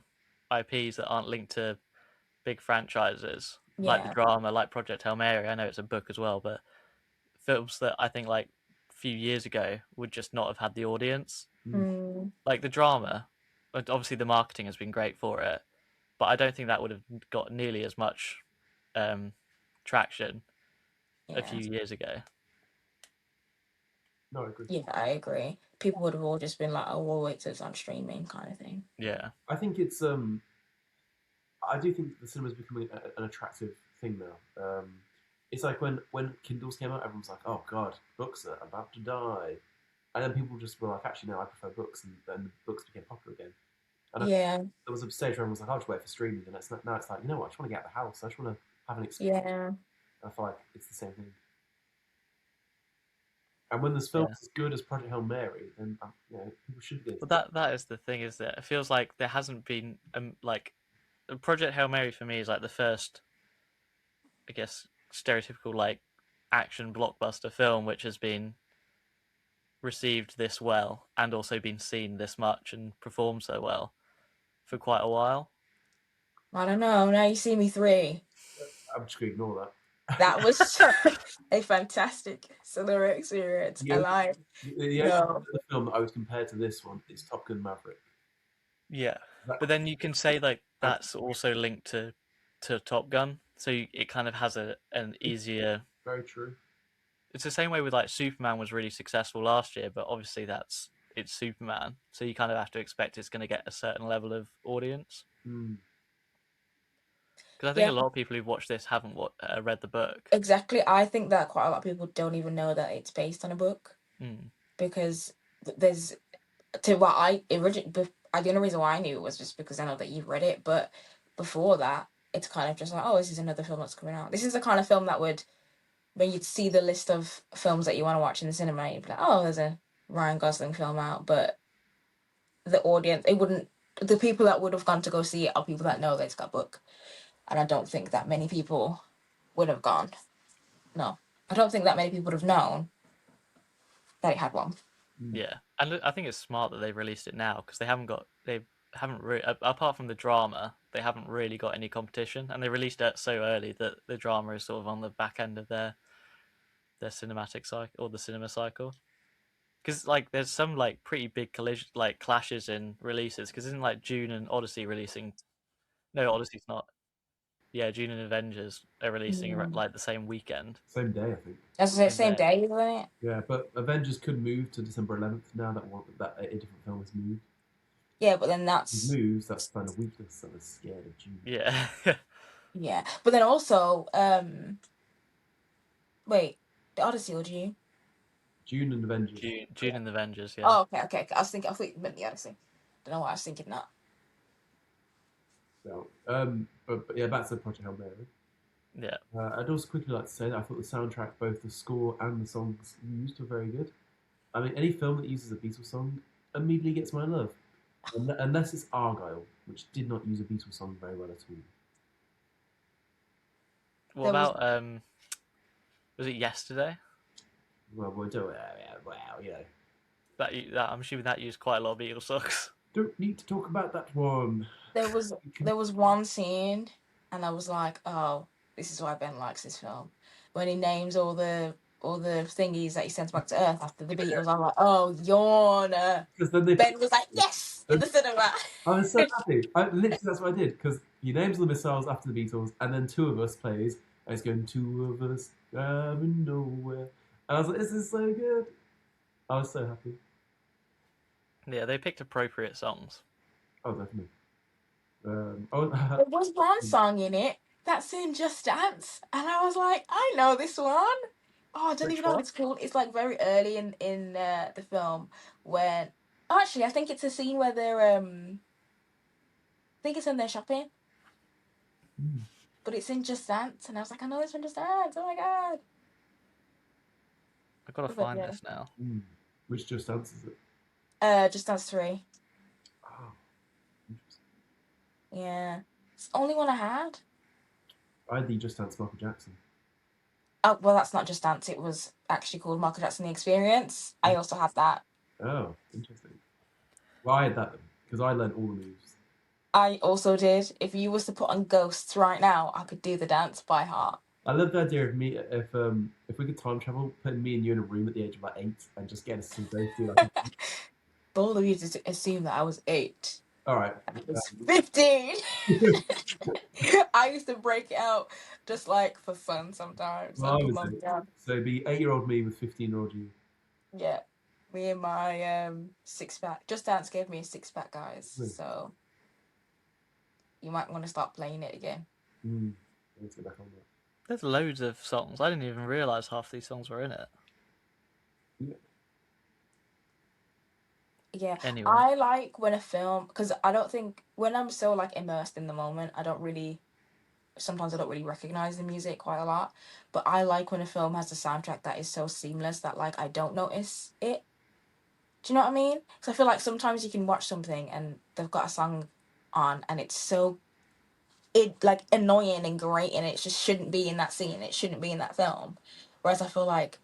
IPs that aren't linked to big franchises, like the drama, like Project Hail Mary. I know it's a book as well, but films that I think like a few years ago would just not have had the audience. Like the drama, obviously the marketing has been great for it, but I don't think that would have got nearly as much traction a few years ago. No, I agree. Yeah, I agree. People would have all just been like, "Oh, we'll wait till it's on streaming," kind of thing. Yeah, I think it's I do think the cinema is becoming an attractive thing now. It's like when Kindles came out, everyone's like, "Oh God, books are about to die," and then people just were like, "Actually, no, I prefer books," and then books became popular again. And there was a stage where everyone was like, "I'll just wait for streaming," and now it's like, you know what? I just want to get out of the house. I just want to have an experience. Yeah. I feel like it's the same thing. And when there's films as good as Project Hail Mary, then people should go. But that is the thing, is that it feels like there hasn't been like Project Hail Mary for me is like the first, I guess, stereotypical like action blockbuster film which has been received this well and also been seen this much and performed so well for quite a while. I don't know. Now You See Me 3. I'm just going to ignore that. That was a fantastic cinema experience. The only film that I would compare to this one is Top Gun Maverick. Yeah, but then you can say like that's also linked to Top Gun, so it kind of has an easier. Very true. It's the same way with like Superman was really successful last year, but obviously it's Superman, so you kind of have to expect it's going to get a certain level of audience. Because I think a lot of people who've watched this haven't read the book. Exactly. I think that quite a lot of people don't even know that it's based on a book. Because there's... the only reason why I knew it was just because I know that you've read it, but before that, it's kind of just like, oh, this is another film that's coming out. This is the kind of film that would, when you'd see the list of films that you want to watch in the cinema, you'd be like, oh, there's a Ryan Gosling film out, but the audience, the people that would have gone to go see it are people that know that it's got a book. And I don't think that many people would have gone. No. I don't think that many people would have known that it had one. Yeah. And I think it's smart that they released it now because they haven't really, apart from the drama, they haven't really got any competition. And they released it so early that the drama is sort of on the back end of their cinematic cycle or the cinema cycle. Because like there's some like pretty big clashes in releases. Because isn't like Dune and Odyssey releasing? No, Odyssey's not. Yeah, Dune and Avengers are releasing like the same weekend. Same day, I think. That's the same day, isn't it? Yeah, but Avengers could move to December 11th now that a different film has moved. Yeah, but then that's kind of weakness that was scared of Dune. Yeah. Yeah, but then also, wait, the Odyssey or Dune? June and Avengers. June and the Avengers. Yeah. Oh, okay. I was thinking the Odyssey. Don't know why I was thinking that. So, but yeah, back to Project Hail Mary. Yeah. I'd also quickly like to say that I thought the soundtrack, both the score and the songs used, were very good. I mean, any film that uses a Beatles song immediately gets my love, unless it's Argyle, which did not use a Beatles song very well at all. What about was it Yesterday? Well, you know. That I'm assuming that used quite a lot of Beatles songs. Don't need to talk about that one. There was one scene, and I was like, oh, this is why Ben likes this film. When he names all the thingies that he sends back to Earth after the Beatles, I'm like, oh, yawn. Ben was like, yes, in the cinema. I was so happy. Literally, that's what I did, because he names the missiles after the Beatles, and then Two of Us plays, and it's going, Two of Us driving nowhere. And I was like, this is so good. I was so happy. Yeah, they picked appropriate songs. Oh, definitely. There was one song in it that's in Just Dance, and I was like, I know this one. Oh, I don't even know what it's called. It's like very early in the film when actually I think it's a scene where they're I think it's when they're shopping. But it's in Just Dance, and I was like, I know this one Just Dance. Oh my god! I've got to find this now. Which Just Dance is it? Just Dance 3. Oh, interesting. Yeah, it's the only one I had. I had the Just Dance Michael Jackson. Oh well, that's not Just Dance. It was actually called Michael Jackson: The Experience. I also had that. Oh, interesting. Well, I had that because I learned all the moves. I also did. If you was to put on Ghosts right now, I could do the dance by heart. I love the idea of me if we could time travel, putting me and you in a room at the age of like 8 and just getting us to both do like. Bold of you to assume that I was 8. All right. I was 15. I used to break it out just like for fun sometimes. Well, so it'd be 8-year-old me with 15-year-old you. Yeah, me and my 6-pack. Just Dance gave me a 6-pack, guys. Really? So you might want to start playing it again. Let's get back on that. There's loads of songs. I didn't even realise half these songs were in it. Yeah. Anyway. I like when a film, because I don't think, when I'm so like immersed in the moment, sometimes I don't really recognize the music quite a lot, but I like when a film has a soundtrack that is so seamless that like I don't notice it. Do you know what I mean? Because I feel like sometimes you can watch something and they've got a song on and it's so like annoying and great and it just shouldn't be in that scene. It shouldn't be in that film. Whereas I feel like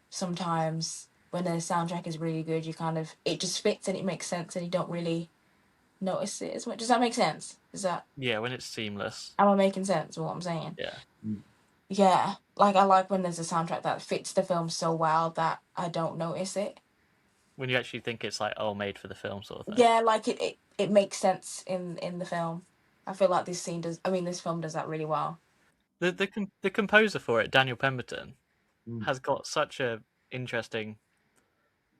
sometimes when the soundtrack is really good, it just fits and it makes sense and you don't really notice it as much. Does that make sense? Yeah, when it's seamless. Am I making sense of what I'm saying? Yeah. Yeah, like I like when there's a soundtrack that fits the film so well that I don't notice it. When you actually think it's like made for the film sort of thing. Yeah, like it makes sense in the film. I feel like this film does that really well. The composer for it, Daniel Pemberton, has got such a interesting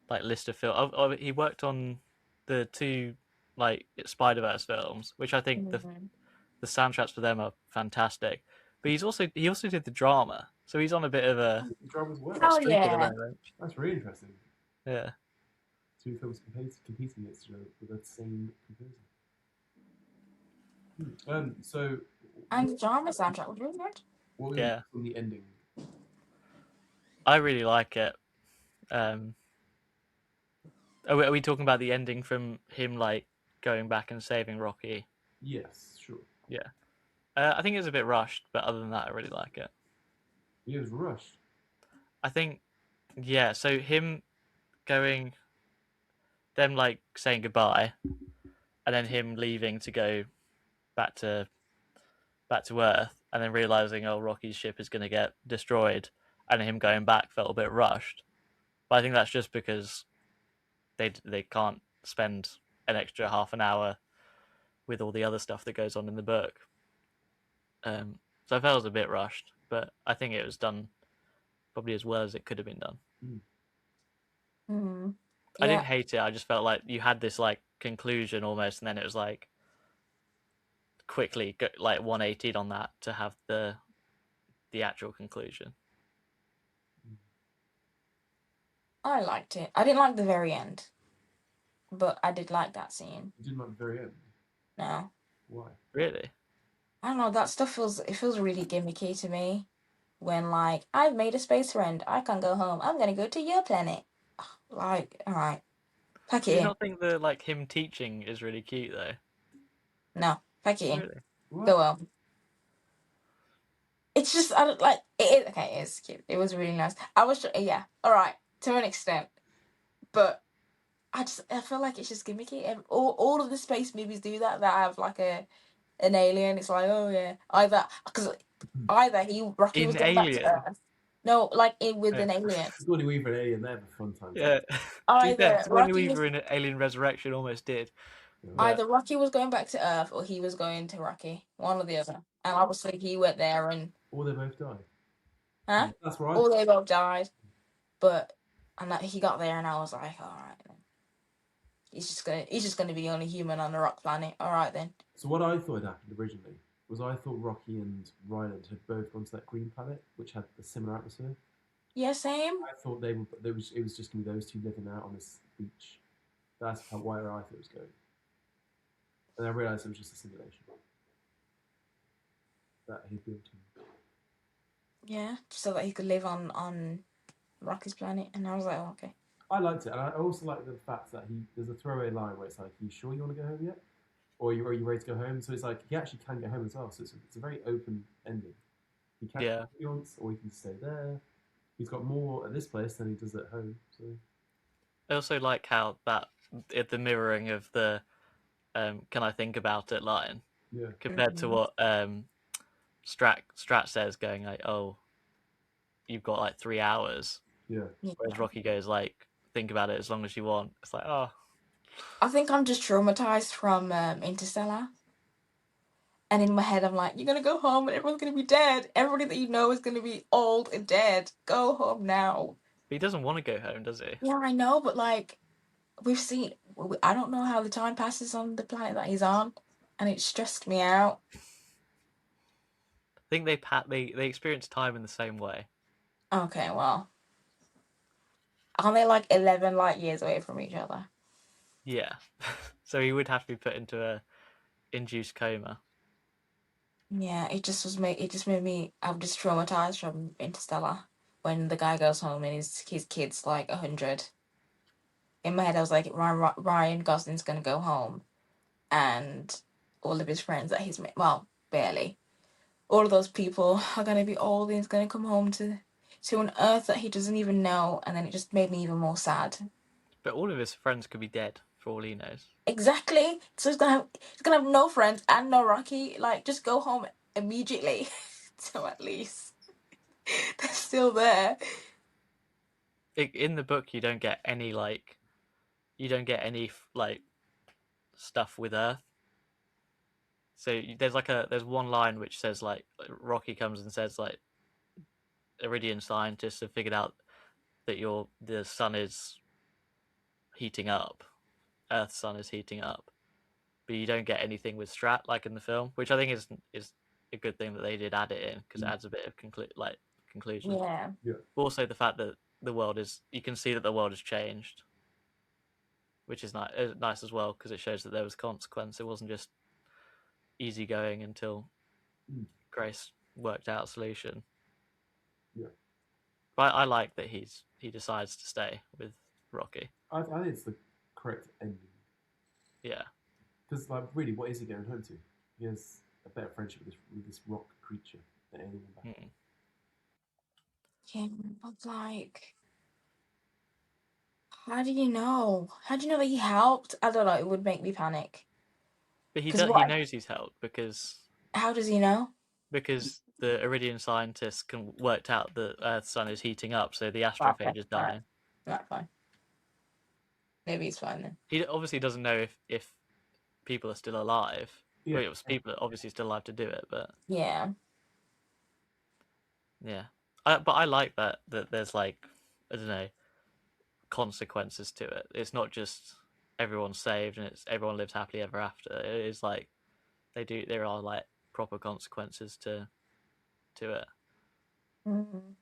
like list of films. He worked on the 2 like Spider-Verse films, which I think the soundtracks for them are fantastic. But he also did the drama, so he's on a bit of a drama as well. Oh yeah, that's really interesting. Yeah, 2 films competing against each other with the same composer. And the drama soundtrack was really good. What was from the ending? I really like it. Are we talking about the ending from him like going back and saving Rocky? Yes, sure. Yeah. I think it was a bit rushed, but other than that, I really like it. It was rushed. I think, yeah. So him going, them like saying goodbye, and then him leaving to go back to Earth, and then realizing, oh, Rocky's ship is going to get destroyed, and him going back felt a bit rushed. But I think that's just because they can't spend an extra half an hour with all the other stuff that goes on in the book. So I felt it was a bit rushed, but I think it was done probably as well as it could have been done. I didn't hate it. I just felt like you had this like conclusion almost, and then it was like quickly like 180'd on that to have the actual conclusion. I liked it. I didn't like the very end, but I did like that scene. You didn't like the very end. No, Why? Really? I don't know. That stuff feels really gimmicky to me. When like I've made a space friend, I can't go home. I'm gonna go to your planet. Like, all right, pack Do it you in. not think the like him teaching is really cute though? No, pack it in. Really? What? Go home. It's just I don't like it. Okay, it's cute. It was really nice. I was yeah, all right, to an extent, but I feel like it's just gimmicky. And all of the space movies do that. That have like an alien. It's like, oh yeah, either because either Rocky was In going back to Alien? Earth. No, like in with Oh, an alien. Sigourney Weaver and Alien there for fun times. yeah. To be fair, Either Sigourney Rocky was Weaver in Alien Resurrection almost did, Yeah. but Either Rocky was going back to Earth or he was going to Rocky. One or the other. And obviously he went there and Or they both died. huh? That's right. Or they both died. But and that he got there and I was like, alright then. He's just gonna be the only human on the rock planet. Alright then. So what I thought had happened originally was I thought Rocky and Ryland had both gone to that green planet, which had a similar atmosphere. Yeah, same. I thought it was just gonna be those two living out on this beach. That's why I thought it was going. And I realised it was just a simulation that he built him. Yeah. So that he could live on Rocky's planet. And I was like, oh, okay. I liked it, and I also like the fact that there's a throwaway line where it's like, "Are you sure you want to go home yet? Or are you ready to go home?" So it's like he actually can get home as well. So it's a very open ending. He can yeah. if he wants, or he can stay there. He's got more at this place than he does at home. So I also like how that the mirroring of the "Can I think about it?" line yeah, compared to what Strat says, going like, "Oh, you've got like 3 hours," yeah. whereas Rocky goes like, "Think about it as long as you want." It's like, oh, I think I'm just traumatized from Interstellar. And in my head, I'm like, you're gonna go home and everyone's gonna be dead. Everybody that you know is gonna be old and dead. Go home now. but he doesn't want to go home, does he? Yeah, I know, but like, we've seen. I don't know how the time passes on the planet that he's on, and it stressed me out. I think they experience time in the same way. Okay, well, aren't they like 11 light years away from each other? Yeah, so he would have to be put into a induced coma. Yeah, it just made me. I'm just traumatized from Interstellar when the guy goes home and his kid's like 100. In my head, I was like, Ryan Gosling's gonna go home, and all of his friends that he's made, well, barely. All of those people are gonna be old, and he's gonna come home to an Earth that he doesn't even know, and then it just made me even more sad. But all of his friends could be dead for all he knows. Exactly. So he's gonna have no friends and no Rocky. Like, just go home immediately. So at least they're still there. In the book, you don't get any like stuff with Earth. So there's one line which says like Rocky comes and says like Iridian scientists have figured out that the sun is heating up, Earth's sun is heating up, but you don't get anything with Strat like in the film, which I think is a good thing that they did add it in because it adds a bit of conclusion. Yeah. Yeah. Also, the fact that you can see that the world has changed, which is nice as well because it shows that there was consequence. It wasn't just easygoing until Grace worked out a solution. Yeah. But I like that he decides to stay with Rocky. I think it's the correct ending. Yeah. Because, like, really, what is he going home to? He has a better friendship with this rock creature than anyone back. Mm. Yeah, but like, how do you know? How do you know that he helped? I don't know. It would make me panic. But he 'Cause he knows he's helped because How does he know? the Iridian scientists worked out that Earth's sun is heating up, so the astrophage is dying. Right, fine. Maybe it's fine then. He obviously doesn't know if people are still alive. Yeah. Well, it was people are obviously still alive to do it, but Yeah. yeah. But I like that there's like, I don't know, consequences to it. It's not just everyone's saved and it's everyone lives happily ever after. It is like there are like proper consequences to it. Mm-hmm.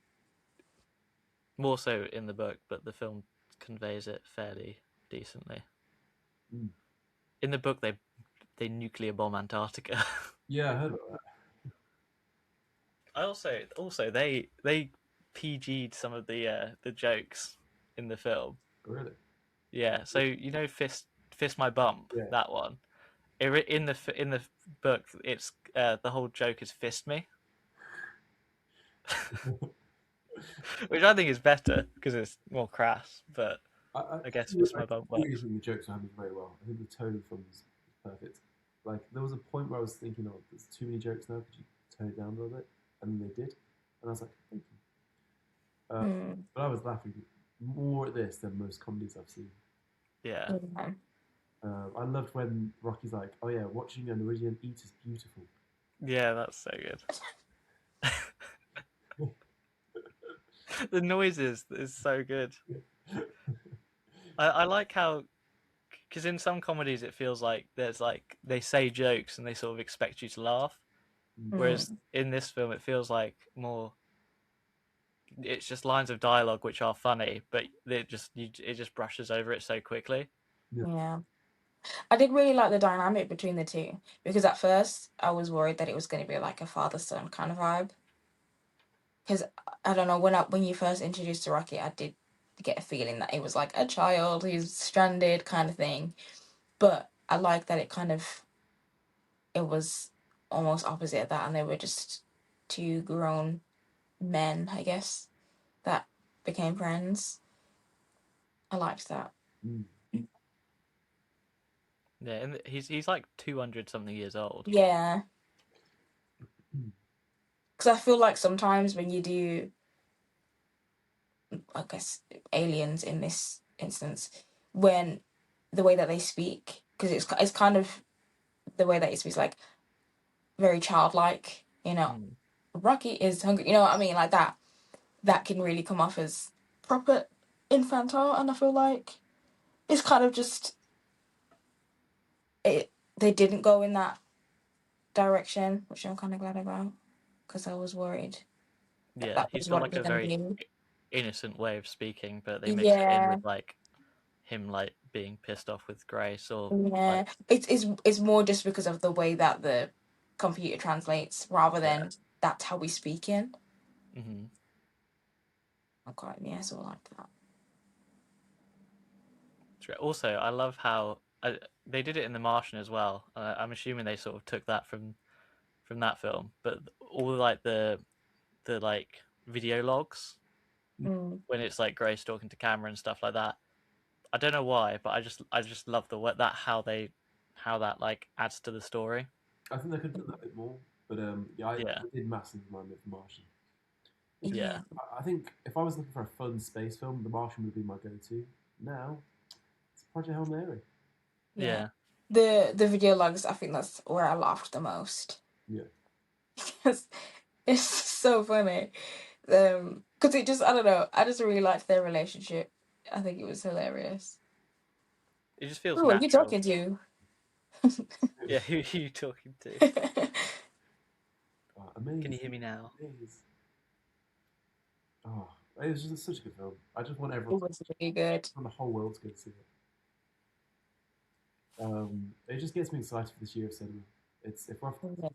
More so in the book, but the film conveys it fairly decently. Mm. In the book, they nuclear bomb Antarctica. Yeah, I heard about that. I also they PG'd some of the jokes in the film. Really? Yeah, so fist my bump, Yeah. that one. In the book, it's the whole joke is fist me, which I think is better because it's more crass. But I guess fist my bump really works. think the jokes are handled very well. I think the tone of the film is perfect. Like there was a point where I was thinking, oh, there's too many jokes now. Could you tone it down a little bit? And they did, and I was like, thank you. But I was laughing more at this than most comedies I've seen. Yeah, Yeah. I loved when Rocky's like, "Oh yeah, watching an Iridian eat is beautiful." yeah, that's so good. The noises is so good. I like how, because in some comedies it feels like there's like they say jokes and they sort of expect you to laugh, whereas in this film it feels like more it's just lines of dialogue which are funny, but it just brushes over it so quickly. Yeah. I did really like the dynamic between the two because at first I was worried that it was going to be like a father-son kind of vibe. Because I don't know, when you first introduced to Rocky, I did get a feeling that it was like a child who's stranded kind of thing. But I like that it was almost opposite of that, and they were just two grown men, I guess, that became friends. I liked that. Mm. Yeah, and he's like 200 something years old. Yeah. Because I feel like sometimes when you do, I guess, aliens in this instance, when the way that they speak, because it's kind of the way that he speaks, like very childlike, Mm. Rocky is hungry, you know what I mean, like that can really come off as proper infantile, and I feel like it's kind of just they didn't go in that direction, which I'm kind of glad about because I was worried that Yeah, that he's was got what it like was a going to very be. innocent way of speaking, but they mix it in Yeah, with like him like being pissed off with Grace or yeah. like It's more just because of the way that the computer translates rather yeah. than that's how we speak in. Mm-hmm. I'm quite so I like that. Also, I love how they did it in The Martian as well. I'm assuming they sort of took that from that film, but all like the like video logs Mm. when it's like Grace talking to camera and stuff like that. I don't know why, but I just love the way that how that like adds to the story. I think they could have done that a bit more, but yeah, I Yeah, did massively remind me of The Martian. yeah, Yeah. I think if I was looking for a fun space film, The Martian would be my go-to. Now, it's Project Hail Mary. Yeah. yeah, The video logs, I think that's where I laughed the most. Yeah. It's so funny. Because it just, I don't know, I just really liked their relationship. I think it was hilarious. it just feels Who are you natural. talking to? Yeah, who are you talking to? Amazing. Can you hear me now? Amazing. Oh, it was just such a good film. I just want It everyone, was really good. the whole world to go see it. It just gets me excited for this year of cinema. It's if we're Yeah.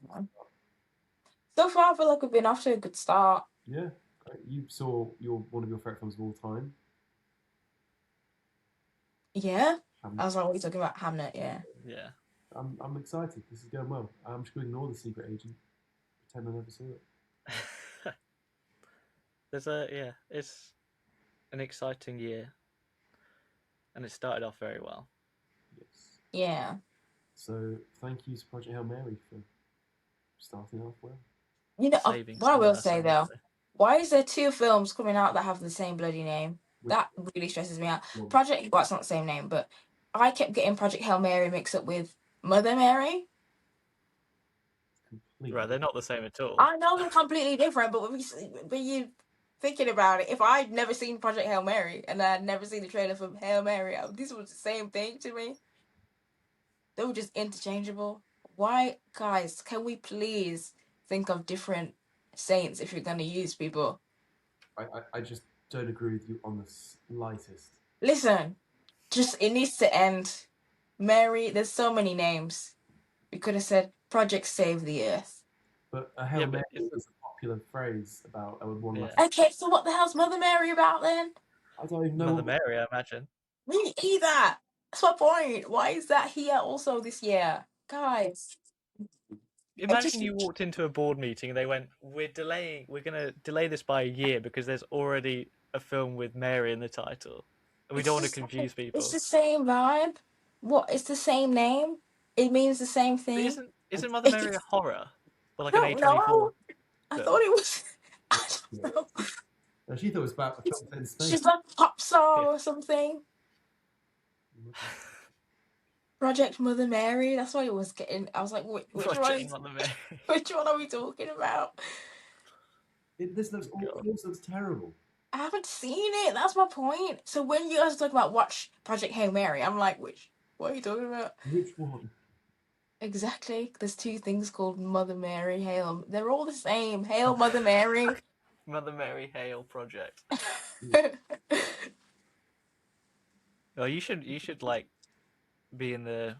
So far, I feel like we've been off to a good start. yeah, great. You saw one of your favorite films of all time. Yeah. Hamnet. I was like, what are you talking about? Hamnet, yeah. Yeah. I'm excited. This is going well. I'm just going to ignore The Secret Agent, pretend I never saw it. It's an exciting year, and it started off very well. Yes. Yeah. So thank you to Project Hail Mary for starting off well. Saving What I will cinema, say some would though, say. why is there two films coming out that have the same bloody name? Which That really stresses me out. one? Well, it's not the same name, but I kept getting Project Hail Mary mixed up with Mother Mary. Completely. Right, they're not the same at all. I know they're completely different, but when you thinking about it, if I'd never seen Project Hail Mary and I'd never seen the trailer for Hail Mary, this was the same thing to me. They were just interchangeable. Why, guys, can we please think of different saints if you're going to use people? I just don't agree with you on the slightest. Listen, just it needs to end. Mary, there's so many names. We could have said Project Save the Earth. But a Hail Yeah, Mary but is a popular phrase about one Yeah. last. Okay, so what the hell's Mother Mary about then? I don't even know. Mother Mary, I imagine. Me either. That's my point. Why is that here also this year? Guys. Imagine you walked into a board meeting and they went, we're going to delay this by a year because there's already a film with Mary in the title. And we don't want to confuse people. It's the same vibe. What? It's the same name. It means the same But thing. isn't Mother Mary a horror? Or like I an don't A24 know. I film? thought it was. I don't know. No, she thought it was about a film in space. She's like a pop star or something. Project Mother Mary. That's why it was getting. I was like, which Project one? Mother Mary. Which one are we talking about? This looks awful. This looks terrible. I haven't seen it. That's my point. So when you guys talk about watch Project Hail Mary, I'm like, which? What are you talking about? Which one? Exactly. There's two things called Mother Mary, Hail. They're all the same. Hail Mother Mary. Mother Mary Hale Project. Oh, you should like be in the.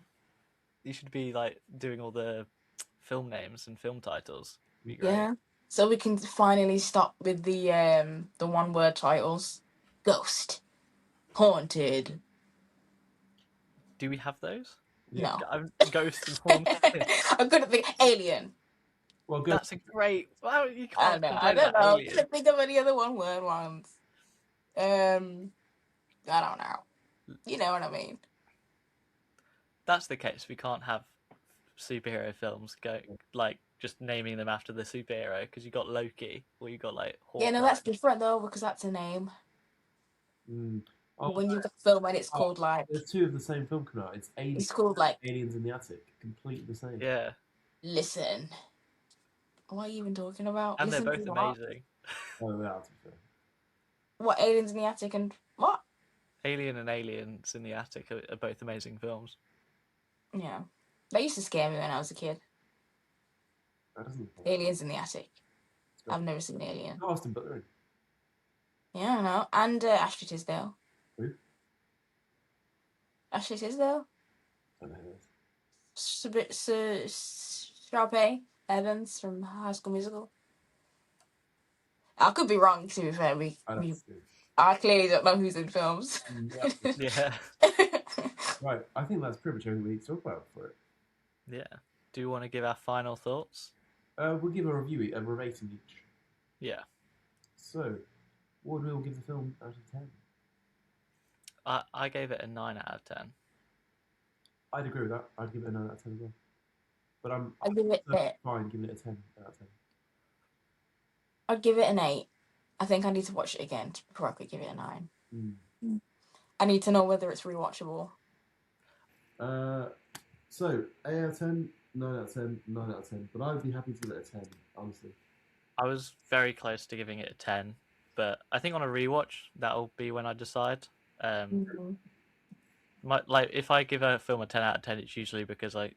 You should be like doing all the film names and film titles. It'd be great. Yeah. So we can finally stop with the one word titles. Ghost. Haunted. Do we have those? No. Ghost and Haunted. I'm gonna think Alien. Well, good. That's a great. Well, you I can't. don't know. I complain don't about know. Alien. Can't think of any other one word ones. I don't know. You know what I mean. That's the case. We can't have superhero films go like just naming them after the superhero because you got Loki or you got like Hawkeye. Yeah, no, that's different though because that's a name. Oh, When you film and it's called like there's two of the same film coming out. It's Aliens. it's called like Aliens in the Attic. Completely the same. Yeah, Listen. What are you even talking about? and Listen they're to both what? amazing. Oh, yeah, to be fair. What Aliens in the Attic and what? Alien and Aliens in the Attic are both amazing films. Yeah. That used to scare me when I was a kid. That doesn't. Aliens in the Attic. I've never seen Alien. No, Austin Butler. Yeah, I know. And Ashley Tisdale. Who? Ashley Tisdale. I don't know who that is. Sharpay Evans from High School Musical. I could be wrong, to be fair. I clearly don't know who's in films. Yeah. Right, I think that's pretty much everything we need to talk about for it. Yeah. Do you want to give our final thoughts? We'll give a review, a rating each. Yeah. So, what would we all give the film out of 10? I gave it a 9 out of 10. I'd agree with that. I'd give it a 9 out of 10 as well. But I'd give it fine giving it a 10 out of 10. I'd give it an 8. I think I need to watch it again before I could give it a 9. I need to know whether it's rewatchable. So, 8 out of 10, 9 out of 10, 9 out of 10. But I would be happy to give it a 10, honestly. I was very close to giving it a 10, but I think on a rewatch, that'll be when I decide. If I give a film a 10 out of 10, it's usually because 9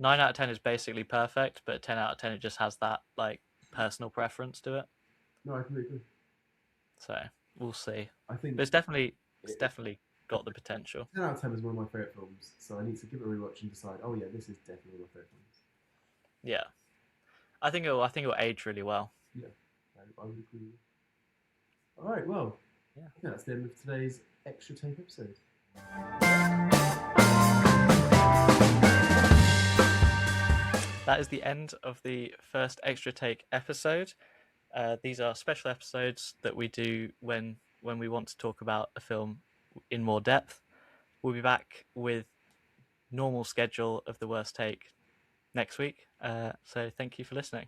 out of 10 is basically perfect, but 10 out of 10 it just has that like personal preference to it. No, I completely agree. So we'll see. I think but it's definitely got the potential. 10 out of 10 is one of my favourite films, so I need to give it a rewatch and decide, oh yeah, this is definitely one of my favourite films. Yeah. I think it'll age really well. Yeah, I would agree. Alright, well, yeah, I think that's the end of today's Extra Take episode. That is the end of the first Extra Take episode. These are special episodes that we do when we want to talk about a film in more depth. We'll be back with normal schedule of the Worst Take next week. So thank you for listening.